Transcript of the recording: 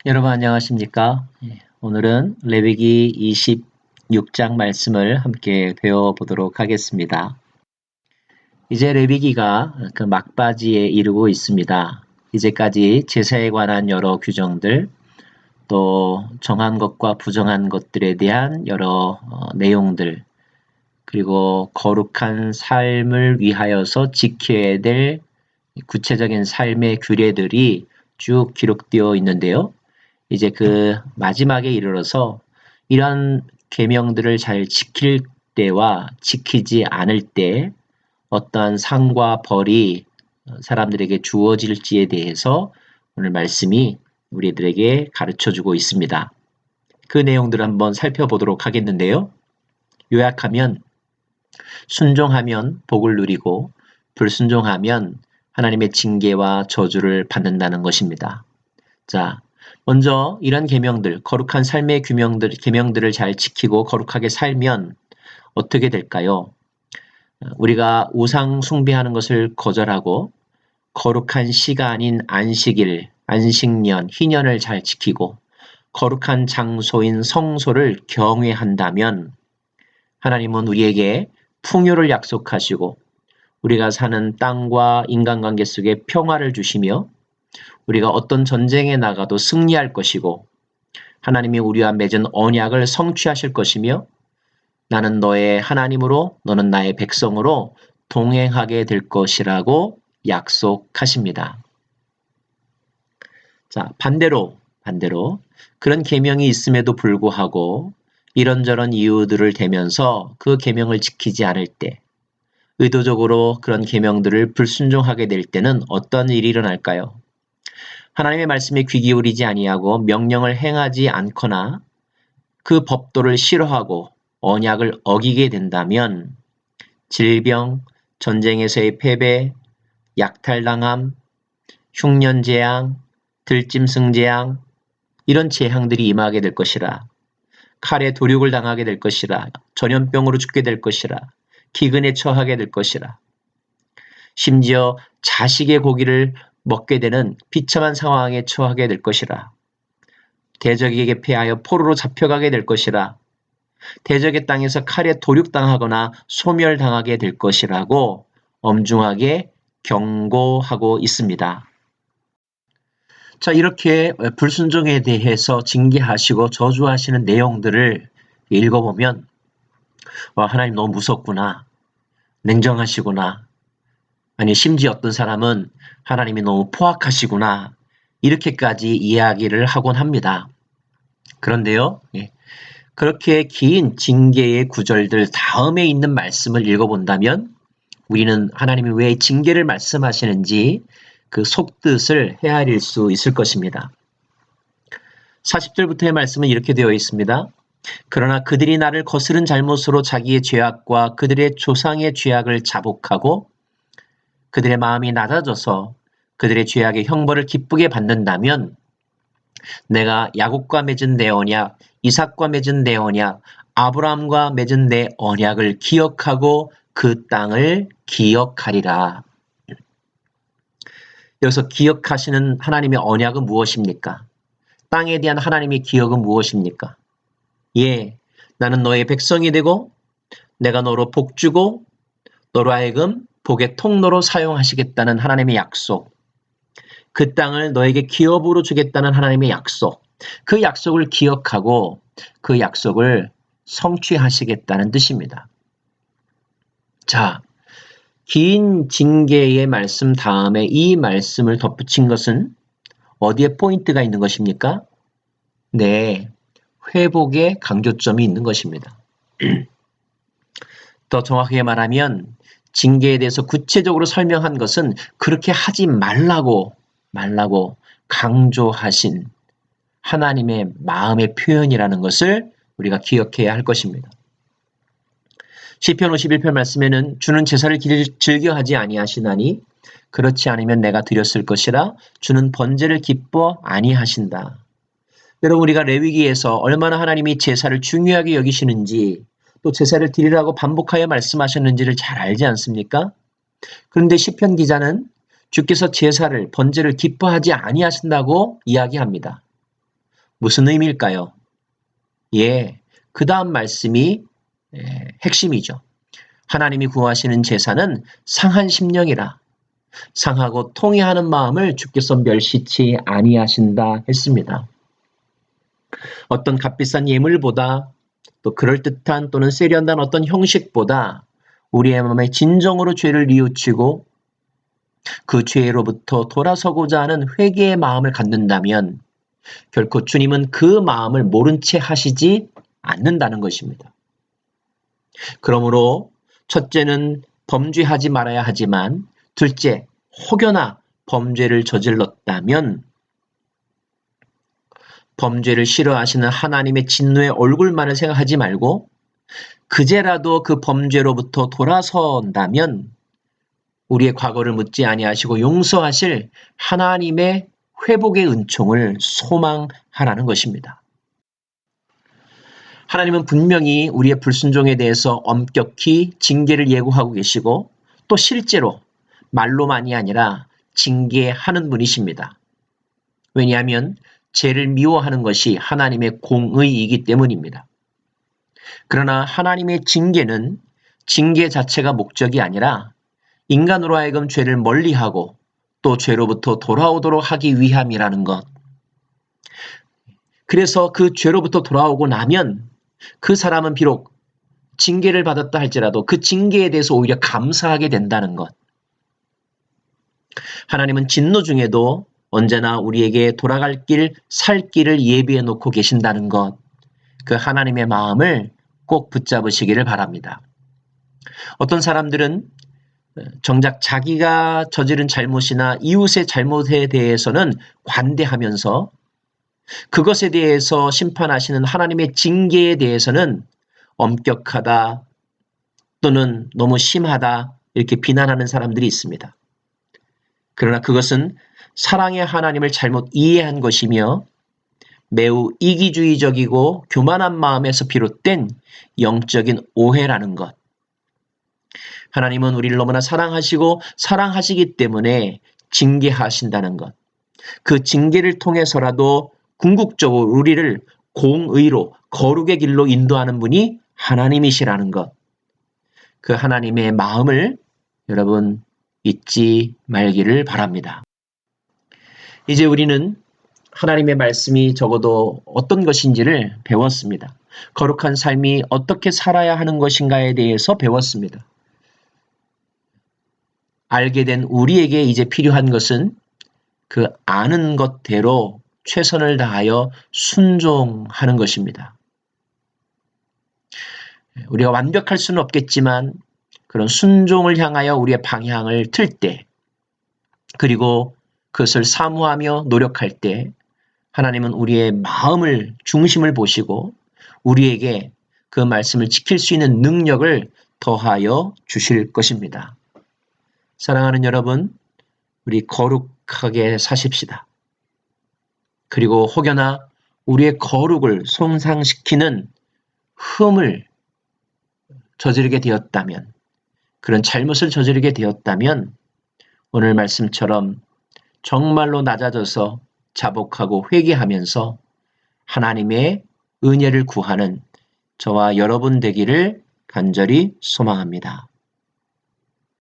여러분 안녕하십니까? 오늘은 레위기 26장 말씀을 함께 배워보도록 하겠습니다. 이제 레위기가 그 막바지에 이르고 있습니다. 이제까지 제사에 관한 여러 규정들, 또 정한 것과 부정한 것들에 대한 여러 내용들, 그리고 거룩한 삶을 위하여서 지켜야 될 구체적인 삶의 규례들이 쭉 기록되어 있는데요. 이제 그 마지막에 이르러서 이런 계명들을 잘 지킬 때와 지키지 않을 때 어떠한 상과 벌이 사람들에게 주어질지에 대해서 오늘 말씀이 우리들에게 가르쳐주고 있습니다. 그 내용들을 한번 살펴보도록 하겠는데요. 요약하면 순종하면 복을 누리고 불순종하면 하나님의 징계와 저주를 받는다는 것입니다. 자, 먼저 이런 계명들, 거룩한 삶의 계명들을 잘 지키고 거룩하게 살면 어떻게 될까요? 우리가 우상 숭배하는 것을 거절하고 거룩한 시간인 안식일, 안식년, 희년을 잘 지키고 거룩한 장소인 성소를 경외한다면 하나님은 우리에게 풍요를 약속하시고 우리가 사는 땅과 인간관계 속에 평화를 주시며 우리가 어떤 전쟁에 나가도 승리할 것이고 하나님이 우리와 맺은 언약을 성취하실 것이며 나는 너의 하나님으로 너는 나의 백성으로 동행하게 될 것이라고 약속하십니다. 자, 반대로 그런 계명이 있음에도 불구하고 이런저런 이유들을 대면서 그 계명을 지키지 않을 때 의도적으로 그런 계명들을 불순종하게 될 때는 어떤 일이 일어날까요? 하나님의 말씀에 귀 기울이지 아니하고 명령을 행하지 않거나 그 법도를 싫어하고 언약을 어기게 된다면 질병, 전쟁에서의 패배, 약탈당함, 흉년재앙, 들짐승재앙 이런 재앙들이 임하게 될 것이라 칼에 도륙을 당하게 될 것이라 전염병으로 죽게 될 것이라 기근에 처하게 될 것이라 심지어 자식의 고기를 먹게 되는 비참한 상황에 처하게 될 것이라 대적에게 패하여 포로로 잡혀가게 될 것이라 대적의 땅에서 칼에 도륙당하거나 소멸당하게 될 것이라고 엄중하게 경고하고 있습니다. 자, 이렇게 불순종에 대해서 징계하시고 저주하시는 내용들을 읽어보면 와, 하나님 너무 무섭구나, 냉정하시구나, 아니 심지어 어떤 사람은 하나님이 너무 포악하시구나 이렇게까지 이야기를 하곤 합니다. 그런데요, 그렇게 긴 징계의 구절들 다음에 있는 말씀을 읽어본다면 우리는 하나님이 왜 징계를 말씀하시는지 그 속뜻을 헤아릴 수 있을 것입니다. 40절부터의 말씀은 이렇게 되어 있습니다. 그러나 그들이 나를 거스른 잘못으로 자기의 죄악과 그들의 조상의 죄악을 자복하고 그들의 마음이 낮아져서 그들의 죄악의 형벌을 기쁘게 받는다면 내가 야곱과 맺은 내 언약, 이삭과 맺은 내 언약, 아브라함과 맺은 내 언약을 기억하고 그 땅을 기억하리라. 여기서 기억하시는 하나님의 언약은 무엇입니까? 땅에 대한 하나님의 기억은 무엇입니까? 예, 나는 너의 백성이 되고 내가 너로 복주고 너로 하여금 복의 통로로 사용하시겠다는 하나님의 약속, 그 땅을 너에게 기업으로 주겠다는 하나님의 약속, 그 약속을 기억하고 그 약속을 성취하시겠다는 뜻입니다. 자, 긴 징계의 말씀 다음에 이 말씀을 덧붙인 것은 어디에 포인트가 있는 것입니까? 네, 회복의 강조점이 있는 것입니다. 더 정확하게 말하면 징계에 대해서 구체적으로 설명한 것은 그렇게 하지 말라고 강조하신 하나님의 마음의 표현이라는 것을 우리가 기억해야 할 것입니다. 시편 51편 말씀에는 주는 제사를 즐겨하지 아니하시나니 그렇지 않으면 내가 드렸을 것이라 주는 번제를 기뻐 아니하신다. 여러분, 우리가 레위기에서 얼마나 하나님이 제사를 중요하게 여기시는지 또 제사를 드리라고 반복하여 말씀하셨는지를 잘 알지 않습니까? 그런데 시편 기자는 주께서 제사를 번제를 기뻐하지 아니하신다고 이야기합니다. 무슨 의미일까요? 예, 그 다음 말씀이 핵심이죠. 하나님이 구하시는 제사는 상한 심령이라 상하고 통회하는 마음을 주께서 멸시치 아니하신다 했습니다. 어떤 값비싼 예물보다 또 그럴듯한 또는 세련된 어떤 형식보다 우리의 마음에 진정으로 죄를 뉘우치고 그 죄로부터 돌아서고자 하는 회개의 마음을 갖는다면 결코 주님은 그 마음을 모른 채 하시지 않는다는 것입니다. 그러므로 첫째는 범죄하지 말아야 하지만 둘째, 혹여나 범죄를 저질렀다면 범죄를 싫어하시는 하나님의 진노의 얼굴만을 생각하지 말고 그제라도 그 범죄로부터 돌아선다면 우리의 과거를 묻지 아니하시고 용서하실 하나님의 회복의 은총을 소망하라는 것입니다. 하나님은 분명히 우리의 불순종에 대해서 엄격히 징계를 예고하고 계시고 또 실제로 말로만이 아니라 징계하는 분이십니다. 왜냐하면 죄를 미워하는 것이 하나님의 공의이기 때문입니다. 그러나 하나님의 징계는 징계 자체가 목적이 아니라 인간으로 하여금 죄를 멀리하고 또 죄로부터 돌아오도록 하기 위함이라는 것. 그래서 그 죄로부터 돌아오고 나면 그 사람은 비록 징계를 받았다 할지라도 그 징계에 대해서 오히려 감사하게 된다는 것. 하나님은 진노 중에도 언제나 우리에게 돌아갈 길, 살 길을 예비해 놓고 계신다는 것. 그 하나님의 마음을 꼭 붙잡으시기를 바랍니다. 어떤 사람들은 정작 자기가 저지른 잘못이나 이웃의 잘못에 대해서는 관대하면서 그것에 대해서 심판하시는 하나님의 징계에 대해서는 엄격하다 또는 너무 심하다 이렇게 비난하는 사람들이 있습니다. 그러나 그것은 사랑의 하나님을 잘못 이해한 것이며 매우 이기주의적이고 교만한 마음에서 비롯된 영적인 오해라는 것. 하나님은 우리를 너무나 사랑하시고 사랑하시기 때문에 징계하신다는 것. 그 징계를 통해서라도 궁극적으로 우리를 공의로 거룩의 길로 인도하는 분이 하나님이시라는 것. 그 하나님의 마음을 여러분 잊지 말기를 바랍니다. 이제 우리는 하나님의 말씀이 적어도 어떤 것인지를 배웠습니다. 거룩한 삶이 어떻게 살아야 하는 것인가에 대해서 배웠습니다. 알게 된 우리에게 이제 필요한 것은 그 아는 것대로 최선을 다하여 순종하는 것입니다. 우리가 완벽할 수는 없겠지만 그런 순종을 향하여 우리의 방향을 틀 때, 그리고 그것을 사모하며 노력할 때 하나님은 우리의 마음을 중심을 보시고 우리에게 그 말씀을 지킬 수 있는 능력을 더하여 주실 것입니다. 사랑하는 여러분, 우리 거룩하게 사십시다. 그리고 혹여나 우리의 거룩을 손상시키는 흠을 저지르게 되었다면, 그런 잘못을 저지르게 되었다면 오늘 말씀처럼 정말로 낮아져서 자복하고 회개하면서 하나님의 은혜를 구하는 저와 여러분 되기를 간절히 소망합니다.